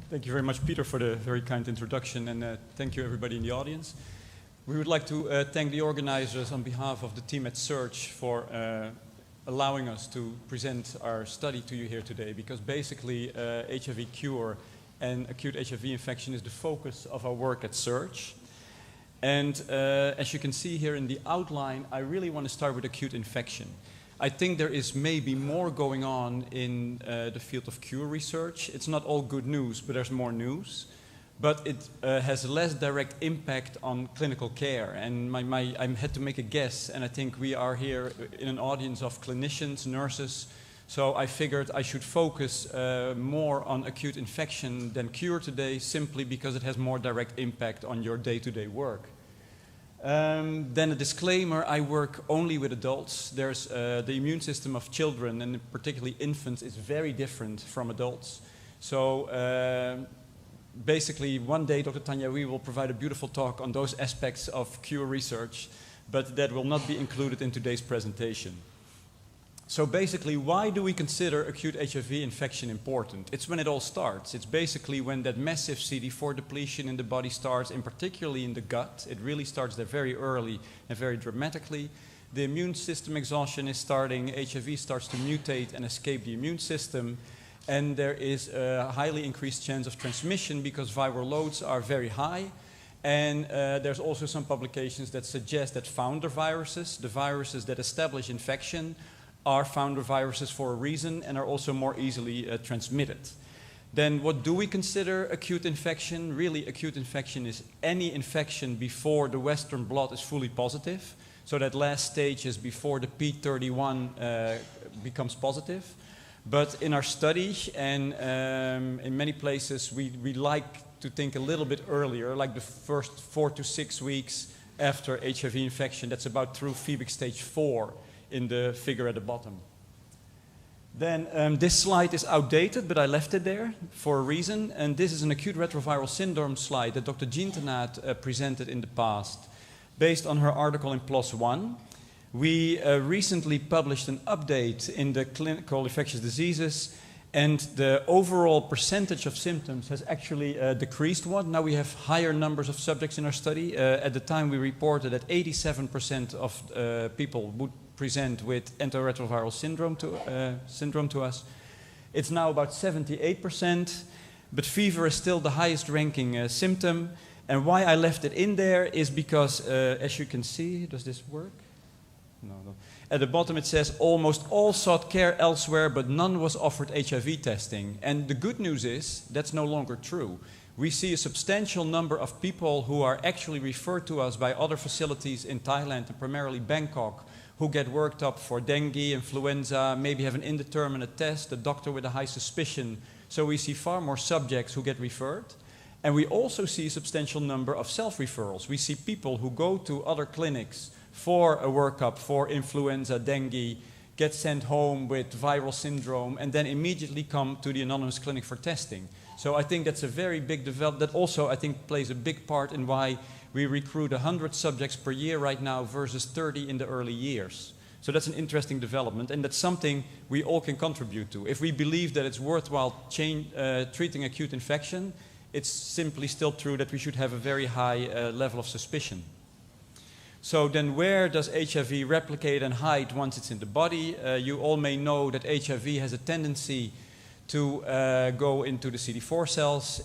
Thank you very much, Peter, for the very kind introduction, and thank you everybody in the audience. We would like to thank the organizers on behalf of the team at Search for allowing us to present our study to you here today, because basically HIV cure and acute HIV infection is the focus of our work at Search. And as you can see here in the outline, I really want to start with acute infection. I think there is maybe more going on in the field of cure research. It's not all good news, but there's more news. But it has less direct impact on clinical care. And I had to make a guess, and I think we are here in an audience of clinicians, nurses. So I figured I should focus more on acute infection than cure today, simply because it has more direct impact on your day-to-day work. Then a disclaimer, I work only with adults. There's the immune system of children, and particularly infants, is very different from adults. So basically one day, Dr. Tanya, we will provide a beautiful talk on those aspects of cure research, but that will not be included in today's presentation. So basically, why do we consider acute HIV infection important? It's when it all starts. It's basically when that massive CD4 depletion in the body starts, and particularly in the gut. It really starts there very early and very dramatically. The immune system exhaustion is starting. HIV starts to mutate and escape the immune system. And there is a highly increased chance of transmission because viral loads are very high. And there's also some publications that suggest that founder viruses, the viruses that establish infection, are founder viruses for a reason and are also more easily transmitted. Then what do we consider acute infection? Really, acute infection is any infection before the Western blot is fully positive. So that last stage is before the P31 becomes positive. But in our study and in many places, we like to think a little bit earlier, like the first 4 to 6 weeks after HIV infection. That's about through phoebic stage 4. In the figure at the bottom. Then this slide is outdated, but I left it there for a reason. And this is an acute retroviral syndrome slide that Dr. Eugene presented in the past, based on her article in PLOS ONE. We recently published an update in the Clinical Infectious Diseases, and the overall percentage of symptoms has actually decreased one. Now we have higher numbers of subjects in our study. At the time we reported that 87% of people would present with antiretroviral syndrome to us. It's now about 78%, but fever is still the highest ranking symptom. And why I left it in there is because, as you can see, does this work? No. At the bottom it says almost all sought care elsewhere, but none was offered HIV testing. And the good news is that's no longer true. We see a substantial number of people who are actually referred to us by other facilities in Thailand, and primarily Bangkok, who get worked up for dengue, influenza, maybe have an indeterminate test, a doctor with a high suspicion. So we see far more subjects who get referred. And we also see a substantial number of self-referrals. We see people who go to other clinics for a workup for influenza, dengue, get sent home with viral syndrome, and then immediately come to the anonymous clinic for testing. So I think that's a very big development. That also, I think, plays a big part in why we recruit 100 subjects per year right now versus 30 in the early years. So that's an interesting development, and that's something we all can contribute to. If we believe that it's worthwhile treating acute infection, it's simply still true that we should have a very high level of suspicion. So then where does HIV replicate and hide once it's in the body? You all may know that HIV has a tendency to go into the CD4 cells.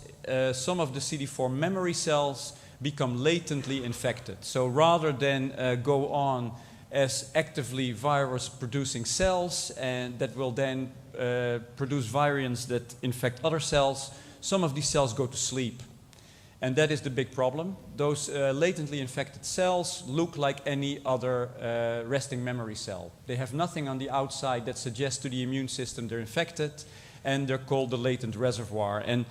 Some of the CD4 memory cells become latently infected. So rather than go on as actively virus-producing cells and that will then produce variants that infect other cells, some of these cells go to sleep. And that is the big problem. Those latently infected cells look like any other resting memory cell. They have nothing on the outside that suggests to the immune system they're infected, and they're called the latent reservoir. And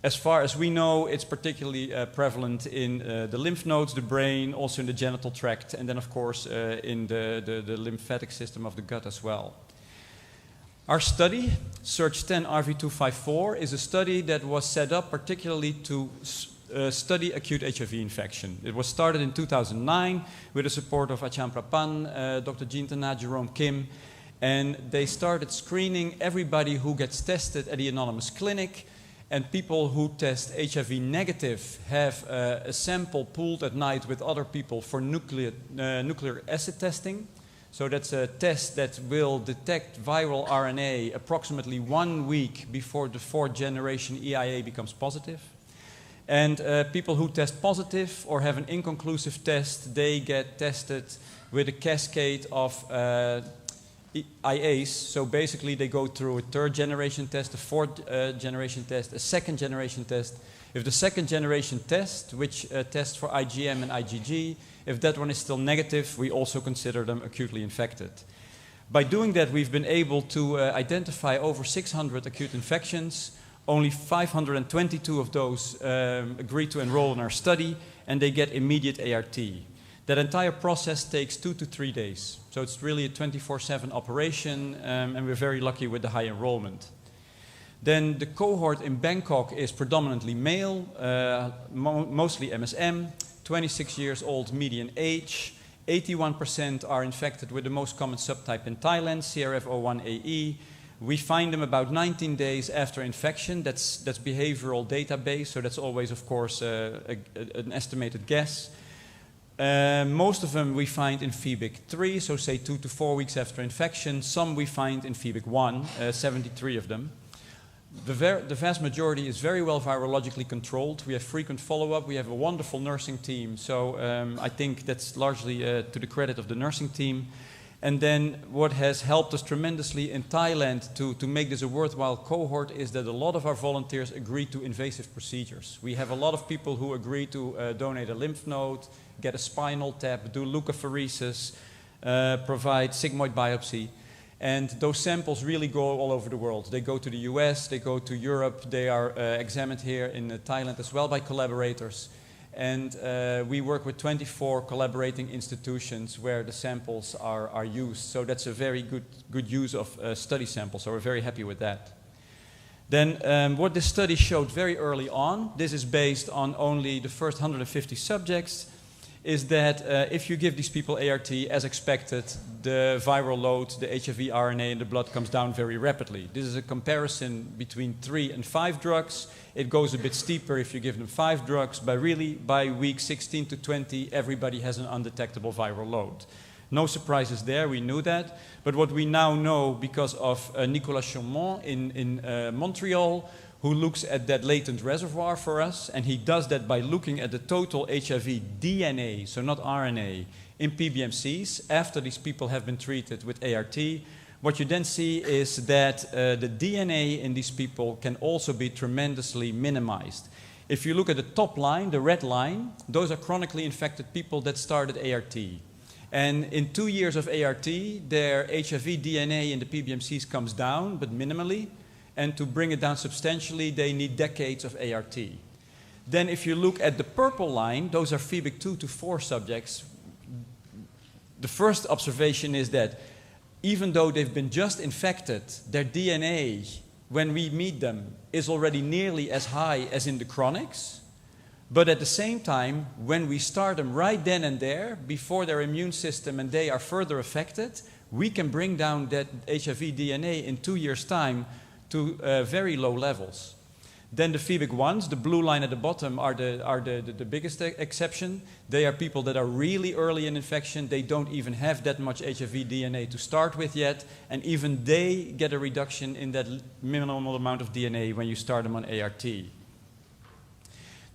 as far as we know, it's particularly prevalent in the lymph nodes, the brain, also in the genital tract, and then of course in the lymphatic system of the gut as well. Our study, Search 10 RV254, is a study that was set up particularly to study acute HIV infection. It was started in 2009 with the support of Achan Prapan, Dr. Eugene, Jerome Kim, and they started screening everybody who gets tested at the anonymous clinic. And people who test HIV negative have a sample pooled at night with other people for nuclear acid testing. So that's a test that will detect viral RNA approximately 1 week before the 4th generation EIA becomes positive. And people who test positive or have an inconclusive test, they get tested with a cascade of IAs. So basically they go through a 3rd generation test, a 4th generation test, a 2nd generation test. If the 2nd generation test, which tests for IgM and IgG, if that one is still negative, we also consider them acutely infected. By doing that, we've been able to identify over 600 acute infections. Only 522 of those agree to enroll in our study, and they get immediate ART. That entire process takes 2 to 3 days. So it's really a 24/7 operation, and we're very lucky with the high enrollment. Then the cohort in Bangkok is predominantly male, mostly MSM, 26 years old median age. 81% are infected with the most common subtype in Thailand, CRF01AE. We find them about 19 days after infection. That's behavioral database, so that's always, of course, an estimated guess. Most of them we find in Phoebic 3, so say 2 to 4 weeks after infection. Some we find in Phoebic 1, 73 of them. The vast majority is very well virologically controlled. We have frequent follow-up. We have a wonderful nursing team. So I think that's largely to the credit of the nursing team. And then what has helped us tremendously in Thailand to make this a worthwhile cohort is that a lot of our volunteers agree to invasive procedures. We have a lot of people who agree to donate a lymph node, get a spinal tap, do leukapheresis, provide sigmoid biopsy. And those samples really go all over the world. They go to the US, they go to Europe, they are examined here in Thailand as well by collaborators. And we work with 24 collaborating institutions where the samples are used. So that's a very good use of study samples, so we're very happy with that. Then what this study showed very early on, this is based on only the first 150 subjects, is that if you give these people ART as expected, the viral load, the HIV RNA in the blood comes down very rapidly. This is a comparison between 3 and 5 drugs. It goes a bit steeper if you give them 5 drugs, but really by week 16 to 20, everybody has an undetectable viral load. No surprises there, we knew that. But what we now know because of Nicolas Chaumont in Montreal, who looks at that latent reservoir for us, and he does that by looking at the total HIV DNA, so not RNA, in PBMCs after these people have been treated with ART. What you then see is that the DNA in these people can also be tremendously minimized. If you look at the top line, the red line, those are chronically infected people that started ART. And in 2 years of ART, their HIV DNA in the PBMCs comes down, but minimally. And to bring it down substantially, they need decades of ART. Then if you look at the purple line, those are Phoebic 2 to 4 subjects. The first observation is that even though they've been just infected, their DNA, when we meet them, is already nearly as high as in the chronics. But at the same time, when we start them right then and there, before their immune system and they are further affected, we can bring down that HIV DNA in 2 years' time to very low levels. Then the Phoebic ones, the blue line at the bottom, are the biggest exception. They are people that are really early in infection. They don't even have that much HIV DNA to start with yet. And even they get a reduction in that minimal amount of DNA when you start them on ART.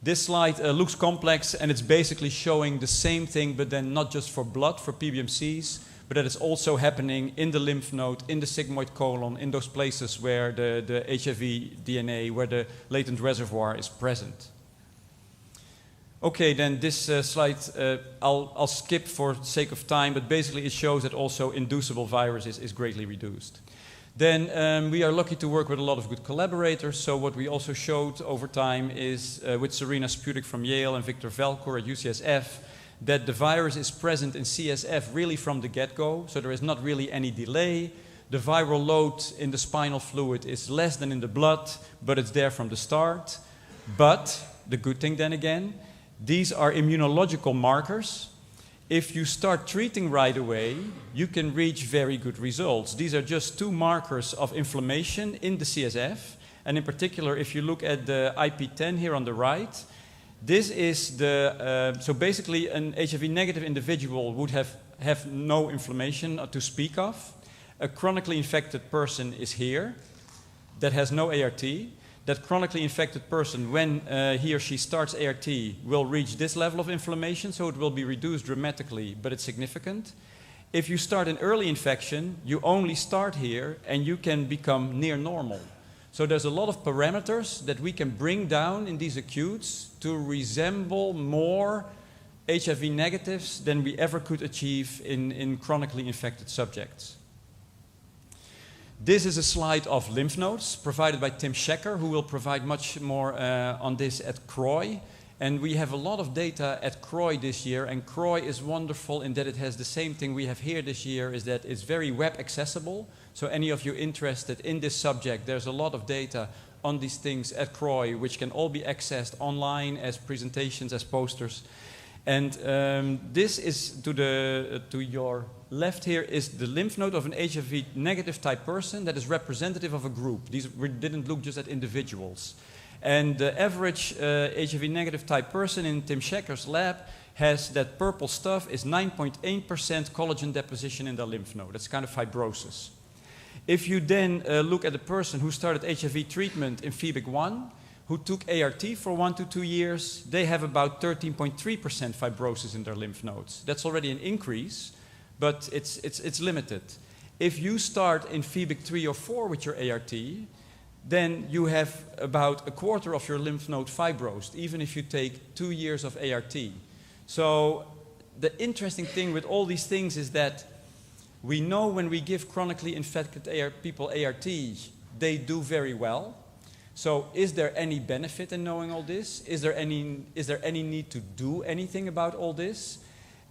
This slide looks complex, and it's basically showing the same thing, but then not just for blood, for PBMCs, but that is also happening in the lymph node, in the sigmoid colon, in those places where the HIV DNA, where the latent reservoir is present. Okay, then this slide I'll skip for sake of time, but basically it shows that also inducible virus is greatly reduced. Then we are lucky to work with a lot of good collaborators. So what we also showed over time is with Serena Sputik from Yale and Victor Velkour at UCSF, that the virus is present in CSF really from the get-go. So there is not really any delay. The viral load in the spinal fluid is less than in the blood, but it's there from the start. But the good thing then again, these are immunological markers. If you start treating right away, you can reach very good results. These are just 2 markers of inflammation in the CSF, And in particular, if you look at the IP10 here on the right, this is the, so basically an HIV-negative individual would have no inflammation to speak of. A chronically infected person is here that has no ART. That chronically infected person, when he or she starts ART, will reach this level of inflammation, so it will be reduced dramatically, but it's significant. If you start an early infection, you only start here and you can become near normal. So there's a lot of parameters that we can bring down in these acutes to resemble more HIV negatives than we ever could achieve in chronically infected subjects. This is a slide of lymph nodes provided by Tim Schecker, who will provide much more on this at CROI. And we have a lot of data at CROI this year, and CROI is wonderful in that it has the same thing we have here this year, is that it's very web accessible. So any of you interested in this subject, there's a lot of data on these things at CROI, which can all be accessed online as presentations, as posters. And this is to your left here is the lymph node of an HIV negative type person that is representative of a group. We didn't look just at individuals. And the average HIV negative type person in Tim Schecker's lab has that purple stuff is 9.8% collagen deposition in their lymph node. That's kind of fibrosis. If you then look at the person who started HIV treatment in FEBIC1, who took ART for 1 to 2 years, they have about 13.3% fibrosis in their lymph nodes. That's already an increase, but it's limited. If you start in FEBIC3 or 4 with your ART, then you have about a quarter of your lymph node fibrosed, even if you take 2 years of ART. So the interesting thing with all these things is that we know when we give chronically infected people ART, they do very well. So is there any benefit in knowing all this? Is there any need to do anything about all this?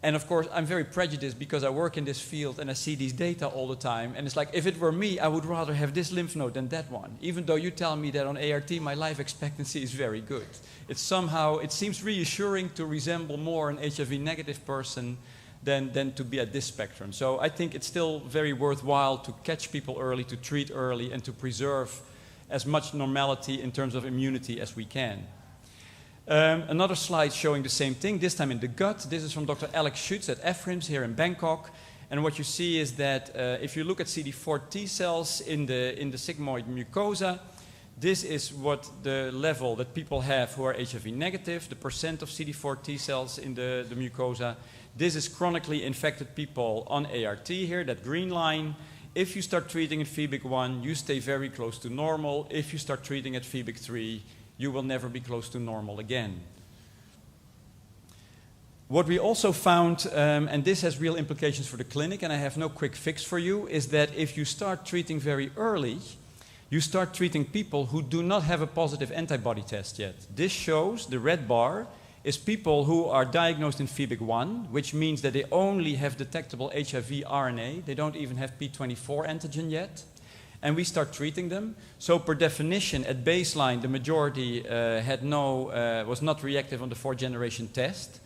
And of course, I'm very prejudiced because I work in this field and I see these data all the time. And it's like, if it were me, I would rather have this lymph node than that one. Even though you tell me that on ART, my life expectancy is very good. It's somehow, it seems reassuring to resemble more an HIV negative person than to be at this spectrum. So I think it's still very worthwhile to catch people early, to treat early, and to preserve as much normality in terms of immunity as we can. Another slide showing the same thing, this time in the gut. This is from Dr. Alex Schutz at EFRIMS here in Bangkok. And what you see is that if you look at CD4 T cells in the sigmoid mucosa, this is what the level that people have who are HIV negative, the percent of CD4 T cells in the mucosa. This is chronically infected people on ART here, that green line. If you start treating at FEBIC1, you stay very close to normal. If you start treating at FEBIC3, you will never be close to normal again. What we also found, and this has real implications for the clinic, and I have no quick fix for you, is that if you start treating very early, you start treating people who do not have a positive antibody test yet. This shows, the red bar, is people who are diagnosed in FEBIC1, which means that they only have detectable HIV RNA. They don't even have P24 antigen yet. And we start treating them. So per definition, at baseline, the majority was not reactive on the 4th generation test.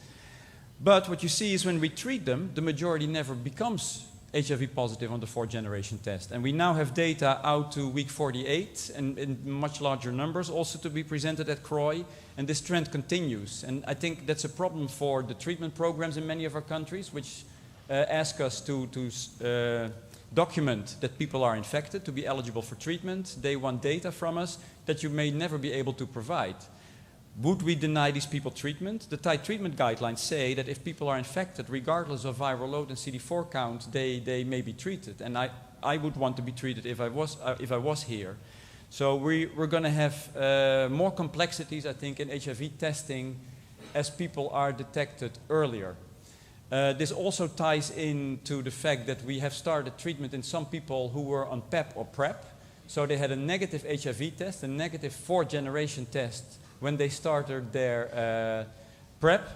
But what you see is when we treat them, the majority never becomes HIV positive on the 4th generation test. And we now have data out to week 48 and in much larger numbers also to be presented at CROI. And this trend continues. And I think that's a problem for the treatment programs in many of our countries, which ask us to document that people are infected to be eligible for treatment. They want data from us that you may never be able to provide. Would we deny these people treatment? The Thai treatment guidelines say that if people are infected, regardless of viral load and CD4 count, they may be treated. And I would want to be treated if I was here. So we're going to have more complexities, I think, in HIV testing as people are detected earlier. This also ties into the fact that we have started treatment in some people who were on PEP or PrEP. So they had a negative HIV test, a negative 4th generation test when they started their PrEP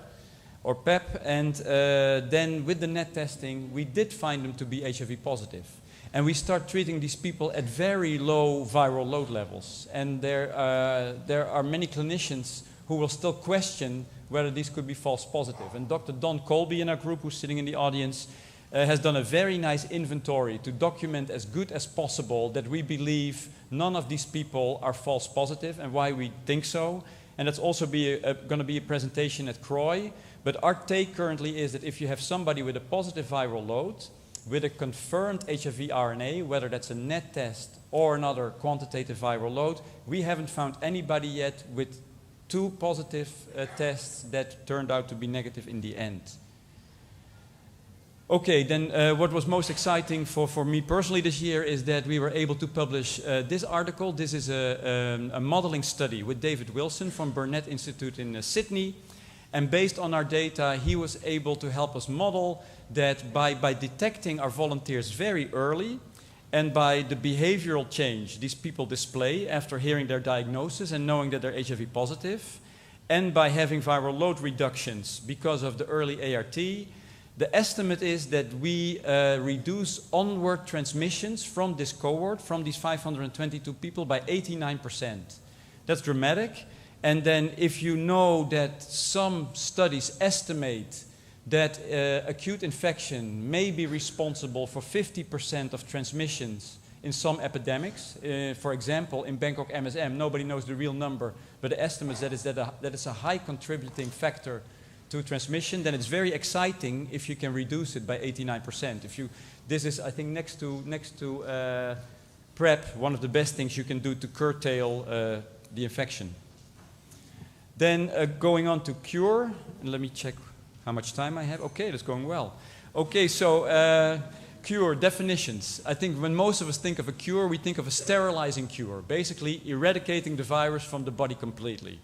or PEP. And then with the NAT testing, we did find them to be HIV positive. And we start treating these people at very low viral load levels. And there are many clinicians who will still question whether these could be false positive. And Dr. Don Colby in our group, who's sitting in the audience, has done a very nice inventory to document as good as possible that we believe none of these people are false positive and why we think so. And that's also going to be a presentation at CROI. But our take currently is that if you have somebody with a positive viral load, with a confirmed HIV RNA, whether that's a NAT test or another quantitative viral load, we haven't found anybody yet with 2 positive tests that turned out to be negative in the end. Okay, then what was most exciting for me personally this year is that we were able to publish this article. This is a modeling study with David Wilson from Burnett Institute in Sydney. And based on our data, he was able to help us model that by detecting our volunteers very early and by the behavioral change these people display after hearing their diagnosis and knowing that they're HIV positive, and by having viral load reductions because of the early ART, the estimate is that we reduce onward transmissions from this cohort, from these 522 people, by 89%. That's dramatic. And then if you know that some studies estimate that acute infection may be responsible for 50% of transmissions in some epidemics, for example, in Bangkok MSM, nobody knows the real number, but the estimate is that it's a high contributing factor to transmission, then it's very exciting if you can reduce it by 89%. This is, I think, next to PrEP, one of the best things you can do to curtail the infection. Then going on to cure, and let me check how much time I have. Okay, that's going well. Okay, so cure definitions. I think when most of us think of a cure, we think of a sterilizing cure, basically eradicating the virus from the body completely.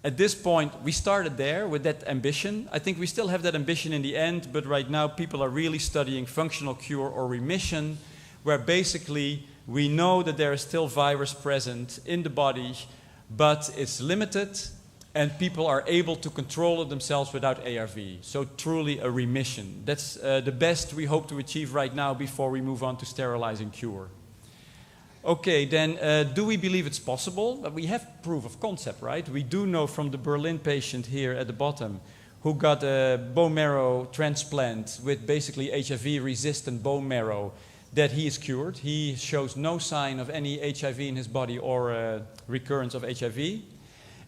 At this point, we started there with that ambition. I think we still have that ambition in the end, but right now people are really studying functional cure or remission, where basically we know that there is still virus present in the body, but it's limited, and people are able to control it themselves without ARV. So truly a remission. That's the best we hope to achieve right now before we move on to sterilizing cure. Okay, then do we believe it's possible? We have proof of concept, right? We do know from the Berlin patient here at the bottom who got a bone marrow transplant with basically HIV-resistant bone marrow that he is cured. He shows no sign of any HIV in his body or recurrence of HIV.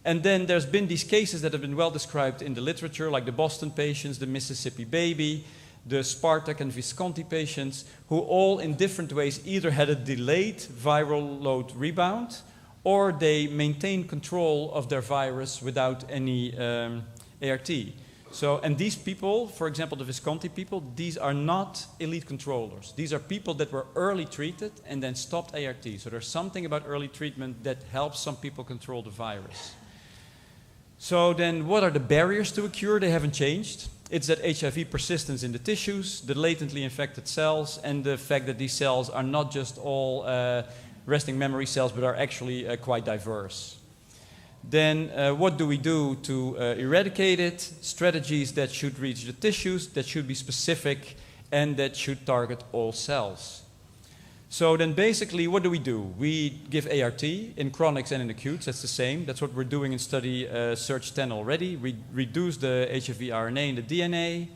And then there's been these cases that have been well described in the literature, like the Boston patients, the Mississippi baby, the Spartak and Visconti patients, who all in different ways either had a delayed viral load rebound or they maintained control of their virus without any ART. So, and these people, for example, the Visconti people, these are not elite controllers. These are people that were early treated and then stopped ART. So there's something about early treatment that helps some people control the virus. So then what are the barriers to a cure? They haven't changed. It's that HIV persistence in the tissues, the latently infected cells, and the fact that these cells are not just all resting memory cells, but are actually quite diverse. Then what do we do to eradicate it? Strategies that should reach the tissues, that should be specific, and that should target all cells. So then basically, what do? We give ART in chronics and in acutes. That's the same. That's what we're doing in study Search 10 already. We reduce the HIV RNA in the DNA.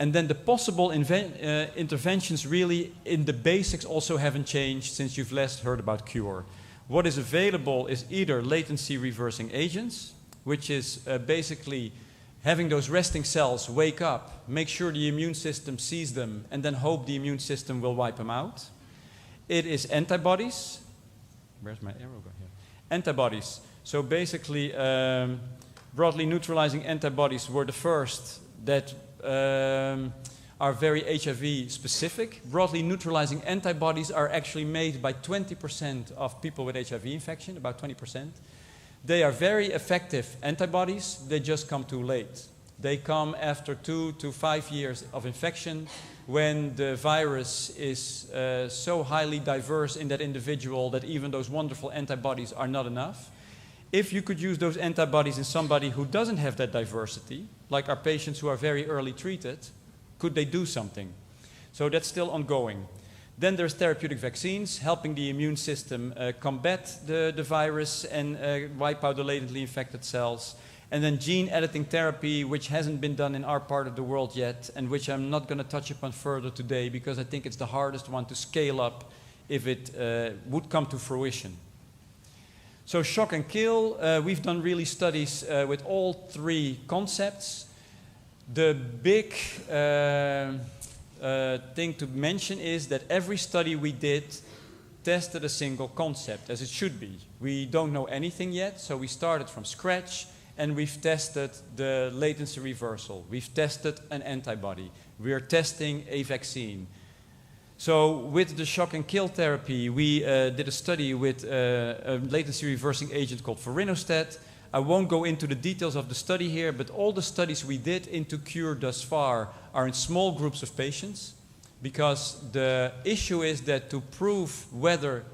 And then the possible interventions really in the basics also haven't changed since you've last heard about cure. What is available is either latency reversing agents, which is basically having those resting cells wake up, make sure the immune system sees them, and then hope the immune system will wipe them out. It is antibodies. Where's my arrow go here? Antibodies. So basically, broadly neutralizing antibodies were the first that are very HIV specific. Broadly neutralizing antibodies are actually made by 20% of people with HIV infection, about 20%. They are very effective antibodies. They just come too late. They come after 2 to 5 years of infection, when the virus is so highly diverse in that individual that even those wonderful antibodies are not enough. If you could use those antibodies in somebody who doesn't have that diversity, like our patients who are very early treated, could they do something? So that's still ongoing. Then there's therapeutic vaccines, helping the immune system combat the virus and wipe out the latently infected cells. And then gene editing therapy, which hasn't been done in our part of the world yet, and which I'm not going to touch upon further today because I think it's the hardest one to scale up if it would come to fruition. So shock and kill, we've done really studies with all three concepts. The big thing to mention is that every study we did tested a single concept, as it should be. We don't know anything yet, so we started from scratch, and we've tested the latency reversal. We've tested an antibody. We are testing a vaccine. So with the shock and kill therapy, we did a study with a latency reversing agent called vorinostat. I won't go into the details of the study here, but all the studies we did into cure thus far are in small groups of patients, because the issue is that to prove whether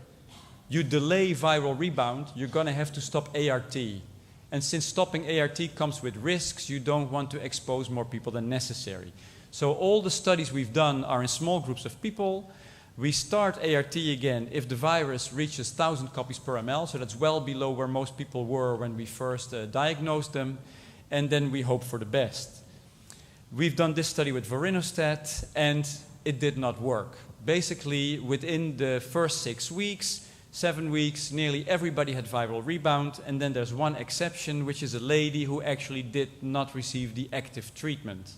you delay viral rebound, you're going to have to stop ART. And since stopping ART comes with risks, you don't want to expose more people than necessary. So all the studies we've done are in small groups of people. We start ART again if the virus reaches 1,000 copies per ml, so that's well below where most people were when we first diagnosed them, and then we hope for the best. We've done this study with vorinostat, and it did not work. Basically, within the first 6 weeks, 7 weeks, nearly everybody had viral rebound, and then there's one exception, which is a lady who actually did not receive the active treatment.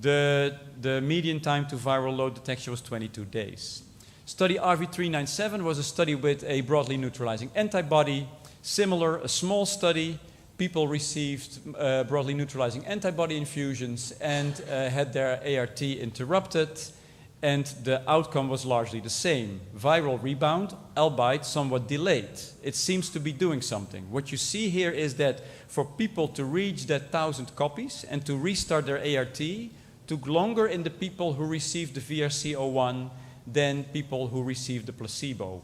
The median time to viral load detection was 22 days. Study RV397 was a study with a broadly neutralizing antibody. Similar, a small study. People received broadly neutralizing antibody infusions and had their ART interrupted, and the outcome was largely the same. Viral rebound, albeit somewhat delayed. It seems to be doing something. What you see here is that for people to reach that 1,000 copies and to restart their ART took longer in the people who received the VRC01 than people who received the placebo.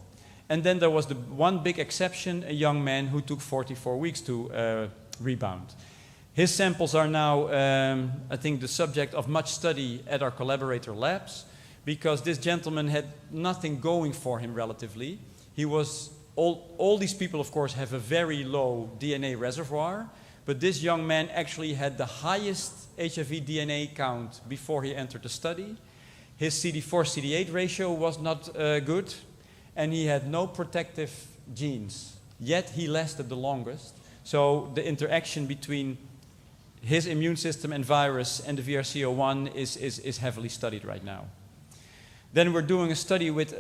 And then there was the one big exception, a young man who took 44 weeks to rebound. His samples are now, I think, the subject of much study at our collaborator labs, because this gentleman had nothing going for him relatively. He was, all these people, of course, have a very low DNA reservoir, but this young man actually had the highest HIV DNA count before he entered the study. His CD4-CD8 ratio was not good, and he had no protective genes, yet he lasted the longest. So the interaction between his immune system and virus and the VRC01 is heavily studied right now. Then we're doing a study with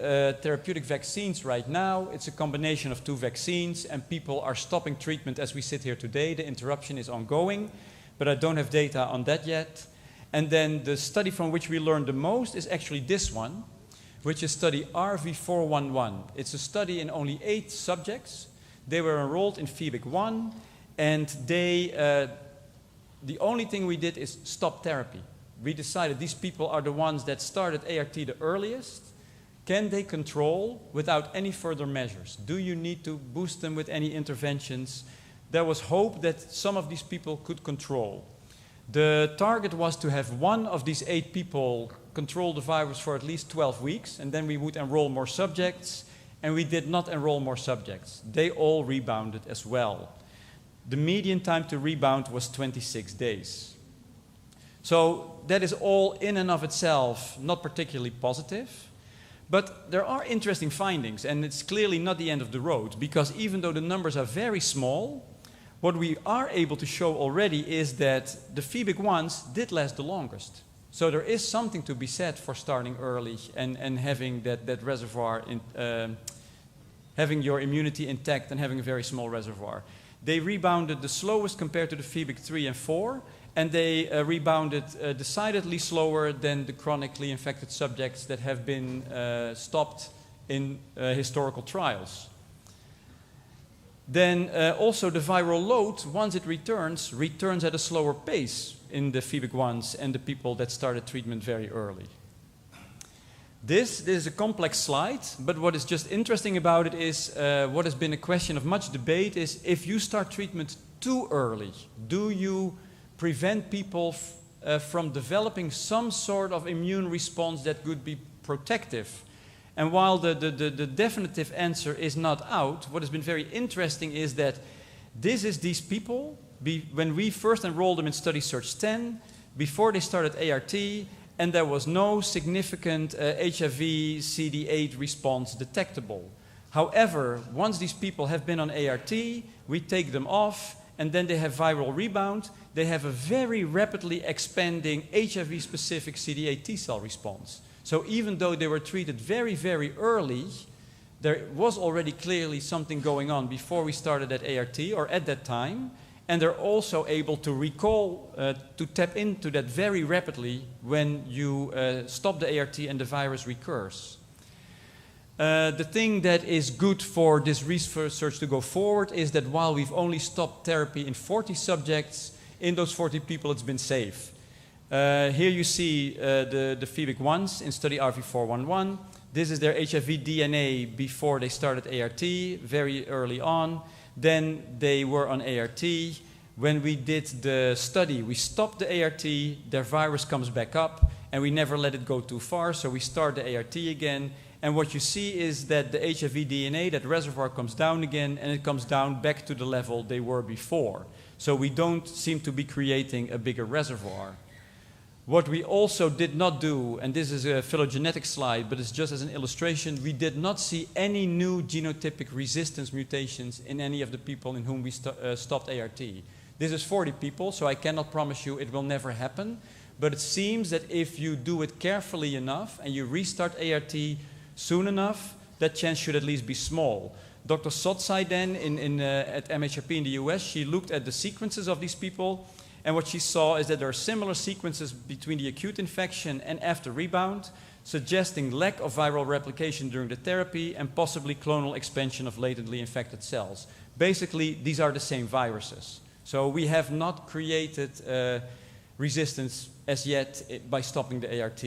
therapeutic vaccines right now. It's a combination of two vaccines, and people are stopping treatment as we sit here today. The interruption is ongoing, but I don't have data on that yet. And then the study from which we learned the most is actually this one, which is study RV411. It's a study in only 8 subjects. They were enrolled in PHEBIC1, and the only thing we did is stop therapy. We decided these people are the ones that started ART the earliest. Can they control without any further measures? Do you need to boost them with any interventions? There was hope that some of these people could control. The target was to have one of these 8 people control the virus for at least 12 weeks, and then we would enroll more subjects, and we did not enroll more subjects. They all rebounded as well. The median time to rebound was 26 days. So that is all in and of itself not particularly positive, but there are interesting findings, and it's clearly not the end of the road, because even though the numbers are very small, what we are able to show already is that the PHEBIC1s did last the longest. So there is something to be said for starting early and having that reservoir, having your immunity intact and having a very small reservoir. They rebounded the slowest compared to the PHEBIC3 and 4, and they rebounded decidedly slower than the chronically infected subjects that have been stopped in historical trials. Then also the viral load, once it returns at a slower pace in the PHEBIC1s and the people that started treatment very early. This is a complex slide, but what is just interesting about it is what has been a question of much debate is if you start treatment too early, do you prevent people from developing some sort of immune response that could be protective? And while the definitive answer is not out, what has been very interesting is that This is these people, when we first enrolled them in Study Search 10, before they started ART, and there was no significant HIV CD8 response detectable. However, once these people have been on ART, we take them off, and then they have viral rebound. They have a very rapidly expanding HIV-specific CD8 T-cell response. So even though they were treated very, very early, there was already clearly something going on before we started at ART or at that time. And they're also able to recall, to tap into that very rapidly when you stop the ART and the virus recurs. The thing that is good for this research to go forward is that while we've only stopped therapy in 40 subjects, in those 40 people it's been safe. Here you see the phoebic ones in study RV411. This is their HIV DNA before they started ART, very early on. Then they were on ART. When we did the study, we stopped the ART, their virus comes back up, and we never let it go too far, so we start the ART again. And what you see is that the HIV DNA, that reservoir, comes down again, and it comes down back to the level they were before. So we don't seem to be creating a bigger reservoir. What we also did not do, and this is a phylogenetic slide, but it's just as an illustration, we did not see any new genotypic resistance mutations in any of the people in whom we stopped ART. This is 40 people, so I cannot promise you it will never happen, but it seems that if you do it carefully enough and you restart ART soon enough, that chance should at least be small. Dr. Sotsai then at MHRP in the US, she looked at the sequences of these people, and what she saw is that there are similar sequences between the acute infection and after rebound, suggesting lack of viral replication during the therapy and possibly clonal expansion of latently infected cells. Basically, these are the same viruses. So we have not created resistance as yet by stopping the ART.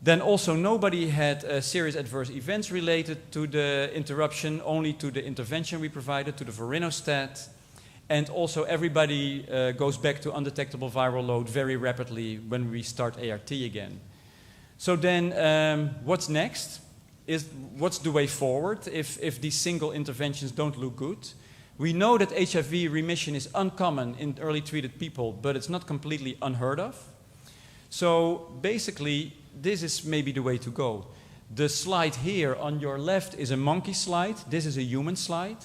Then also nobody had serious adverse events related to the interruption, only to the intervention we provided, to the vorinostat. And also everybody goes back to undetectable viral load very rapidly when we start ART again. So then what's next? What's the way forward if these single interventions don't look good? We know that HIV remission is uncommon in early treated people, but it's not completely unheard of. So basically, this is maybe the way to go. The slide here on your left is a monkey slide. This is a human slide.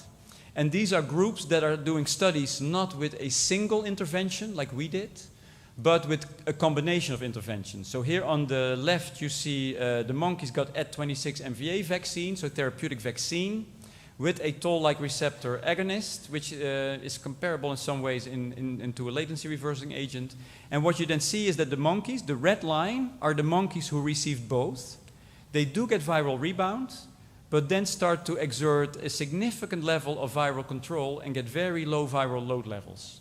And these are groups that are doing studies not with a single intervention like we did, but with a combination of interventions. So here on the left you see the monkeys got At26-MVA vaccine, so therapeutic vaccine, with a toll-like receptor agonist, which is comparable in some ways to a latency reversing agent. And what you then see is that the monkeys, the red line, are the monkeys who received both. They do get viral rebound, but then start to exert a significant level of viral control and get very low viral load levels.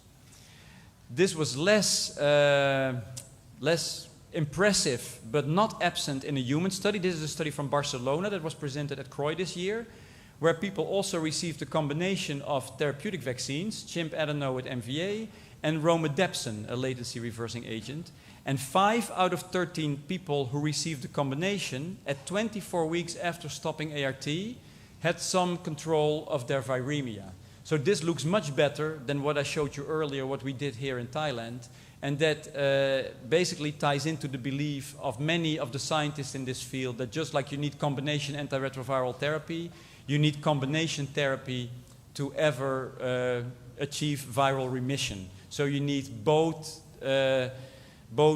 This was less impressive, but not absent in a human study. This is a study from Barcelona that was presented at CROI this year, where people also received a combination of therapeutic vaccines, chimp adeno with MVA, and romidepsin, a latency reversing agent. And 5 out of 13 people who received the combination at 24 weeks after stopping ART had some control of their viremia. So this looks much better than what I showed you earlier, what we did here in Thailand. And that basically ties into the belief of many of the scientists in this field that just like you need combination antiretroviral therapy, you need combination therapy to ever achieve viral remission. So you need both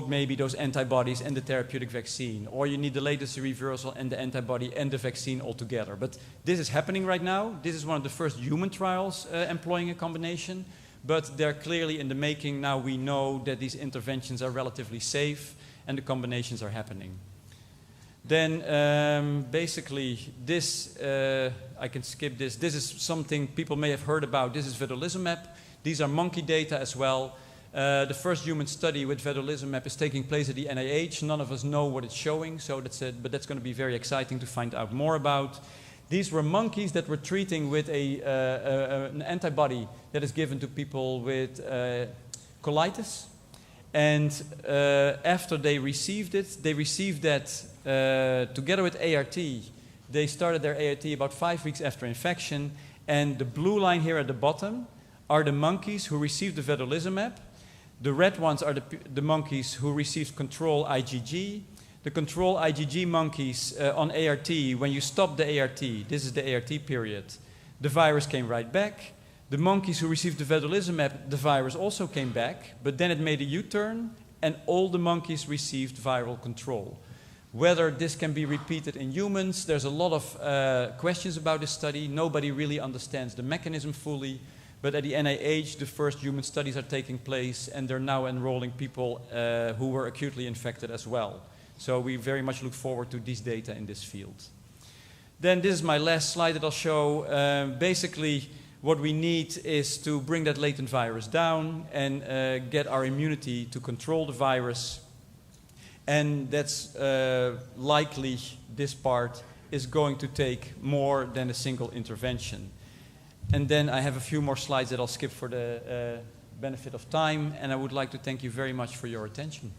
maybe those antibodies and the therapeutic vaccine, or you need the latency reversal and the antibody and the vaccine altogether. But this is happening right now. This is one of the first human trials employing a combination, but they're clearly in the making. Now we know that these interventions are relatively safe and the combinations are happening. Then basically this, I can skip this. This is something people may have heard about. This is vedolizumab. These are monkey data as well. The first human study with vedolizumab is taking place at the NIH. None of us know what it's showing, so but that's going to be very exciting to find out more about. These were monkeys that were treating with an antibody that is given to people with colitis. And after they received that together with ART. They started their ART about 5 weeks after infection. And the blue line here at the bottom are the monkeys who received the vedolizumab. The red ones are the monkeys who received control IgG. The control IgG monkeys on ART, when you stop the ART, this is the ART period, the virus came right back. The monkeys who received the vedolizumab, the virus also came back, but then it made a U-turn, and all the monkeys received viral control. Whether this can be repeated in humans, there's a lot of questions about this study. Nobody really understands the mechanism fully, but at the NIH, the first human studies are taking place, and they're now enrolling people who were acutely infected as well. So we very much look forward to these data in this field. Then this is my last slide that I'll show. Basically, what we need is to bring that latent virus down and get our immunity to control the virus. And that's likely, this part is going to take more than a single intervention. And then I have a few more slides that I'll skip for the benefit of time. And I would like to thank you very much for your attention.